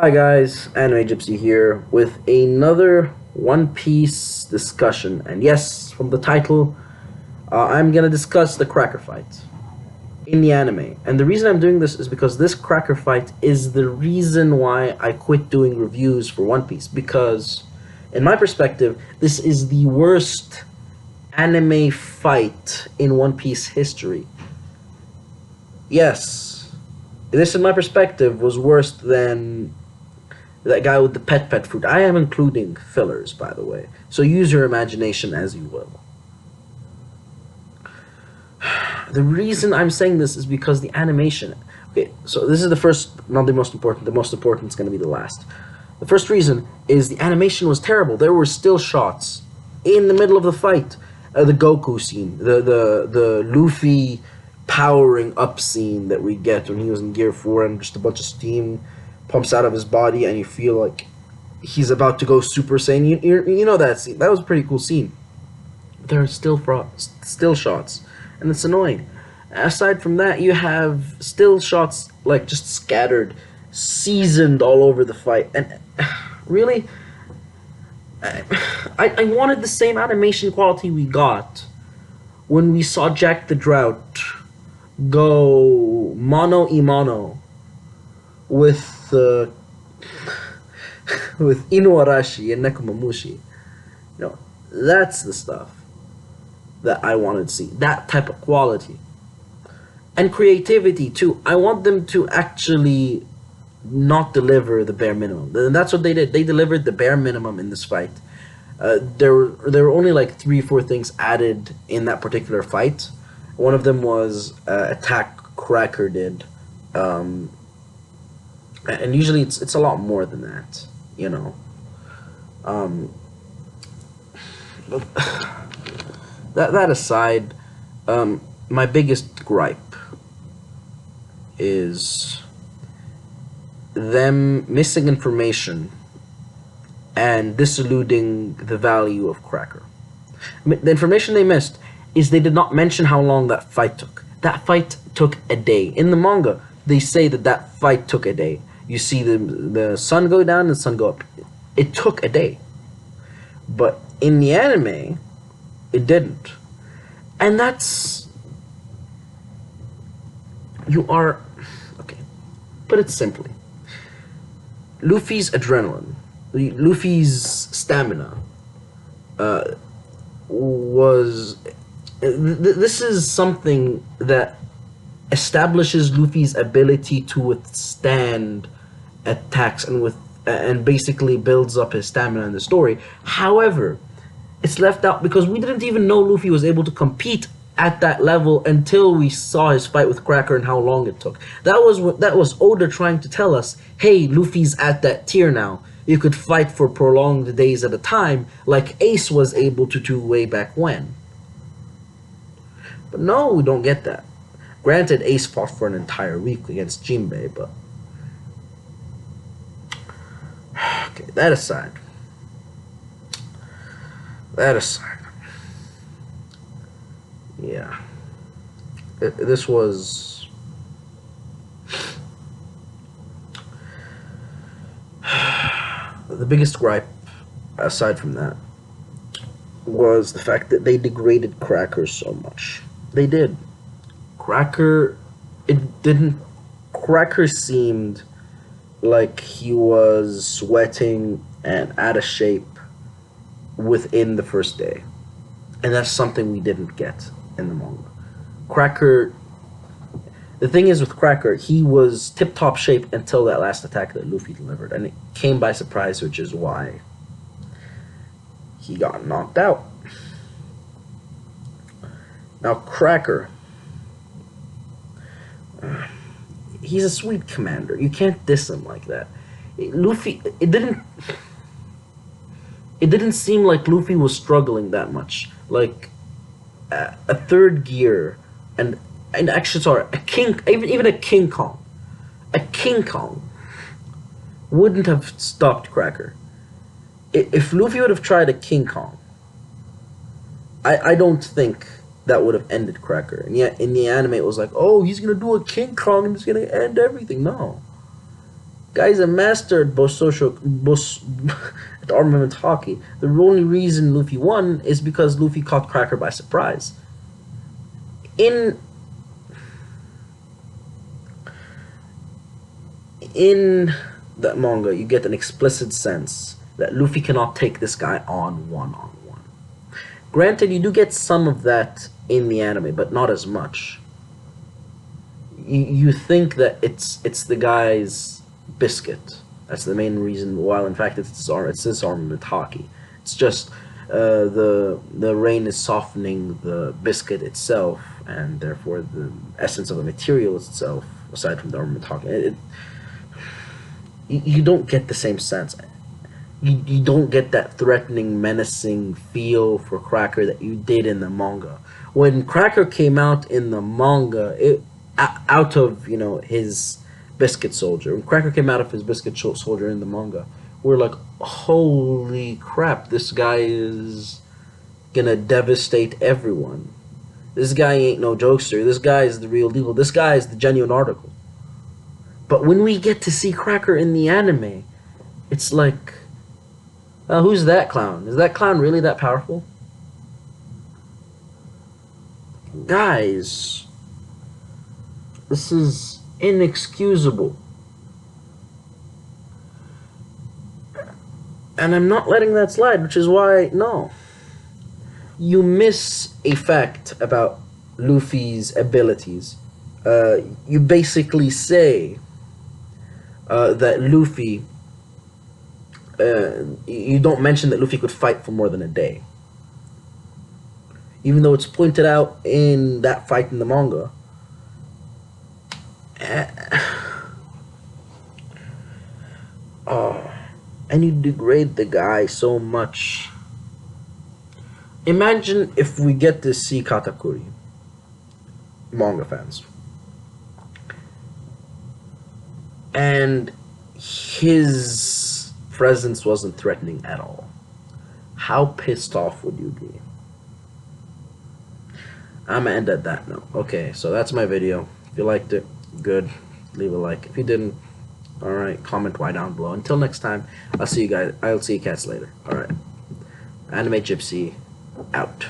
Hi guys, Anime Gypsy here with another One Piece discussion. And yes, from the title, I'm gonna discuss the Cracker fight in the anime. And the reason I'm doing this is because this Cracker fight is the reason why I quit doing reviews for One Piece. Because, in my perspective, this is the worst anime fight in One Piece history. Yes, this, in my perspective, was worse than that guy with the pet fruit. I am including fillers, by the way. So use your imagination as you will. The reason I'm saying this is because the animation. Okay, so this is the first, not the most important. The most important is going to be the last. The first reason is the animation was terrible. There were still shots in the middle of the fight. The Goku scene, the Luffy powering up scene that we get when he was in Gear 4 and just a bunch of steam pumps out of his body and you feel like he's about to go Super Saiyan. You know that scene. That was a pretty cool scene. But there are still shots, and it's annoying. Aside from that, you have still shots like just scattered, seasoned all over the fight. And really, I wanted the same animation quality we got when we saw Jack the Drought go mano a mano with with Inuarashi and Nekomamushi. You know, that's the stuff that I wanted to see. That type of quality. And creativity too. I want them to actually not deliver the bare minimum. And that's what they did. They delivered the bare minimum in this fight. There were only like 3 or 4 things added in that particular fight. One of them was attack Cracker did. And usually it's a lot more than that, you know. But that aside, my biggest gripe is them missing information and disiluding the value of Cracker. The information they missed is they did not mention how long that fight took. That fight took a day. In the manga, they say that fight took a day. You see the sun go down and the sun go up. It took a day. But in the anime, it didn't. And that's... You are... Okay. Put it simply. Luffy's adrenaline, Luffy's stamina, was... This is something that establishes Luffy's ability to withstand attacks and basically builds up his stamina in the story. However, it's left out because we didn't even know Luffy was able to compete at that level until we saw his fight with Cracker and how long it took. That was Oda trying to tell us, hey, Luffy's at that tier now. You could fight for prolonged days at a time, like Ace was able to do way back when. But no, we don't get that. Granted, Ace fought for an entire week against Jinbei, but... Okay, that aside. Yeah. This was... The biggest gripe, aside from that, was the fact that they degraded Cracker so much. They did. Cracker seemed like he was sweating and out of shape within the first day. And that's something we didn't get in the manga. Cracker, the thing is with Cracker, he was tip-top shape until that last attack that Luffy delivered. And it came by surprise, which is why he got knocked out. Now, Cracker... he's a sweet commander. You can't diss him like that. Luffy, it didn't seem like Luffy was struggling that much. Like a third gear and actually sorry, even a King Kong. A King Kong wouldn't have stopped Cracker. If Luffy would have tried a King Kong, I don't think that would have ended Cracker. And yet in the anime it was like, oh, he's gonna do a King Kong and it's gonna end everything. No. guy's a master at at armament hockey. The only reason Luffy won is because Luffy caught Cracker by surprise. In that manga, you get an explicit sense that Luffy cannot take this guy on one-on-one. Granted, you do get some of that in the anime, but not as much. You think that it's the guy's biscuit. That's the main reason, while in fact it's his armament hockey. It's just the rain is softening the biscuit itself, and therefore the essence of the material itself, aside from the armament hockey. You don't get the same sense. You don't get that threatening, menacing feel for Cracker that you did in the manga. When Cracker came out in the manga, out of his biscuit soldier. When Cracker came out of his biscuit soldier in the manga, we're like, holy crap! This guy is gonna devastate everyone. This guy ain't no jokester. This guy is the real deal. This guy is the genuine article. But when we get to see Cracker in the anime, it's like, who's that clown? Is that clown really that powerful? Guys, this is inexcusable. And I'm not letting that slide, which is why, no. You miss a fact about Luffy's abilities. You basically say that Luffy, you don't mention that Luffy could fight for more than a day. Even though it's pointed out in that fight in the manga. And you degrade the guy so much. Imagine if we get to see Katakuri, manga fans, and his presence wasn't threatening at all. How pissed off would you be? I'm gonna end at that note. Okay, so that's my video. If you liked it, good. Leave a like. If you didn't, alright, comment why down below. Until next time, I'll see you guys. I'll see you cats later. Alright. Anime Gypsy out.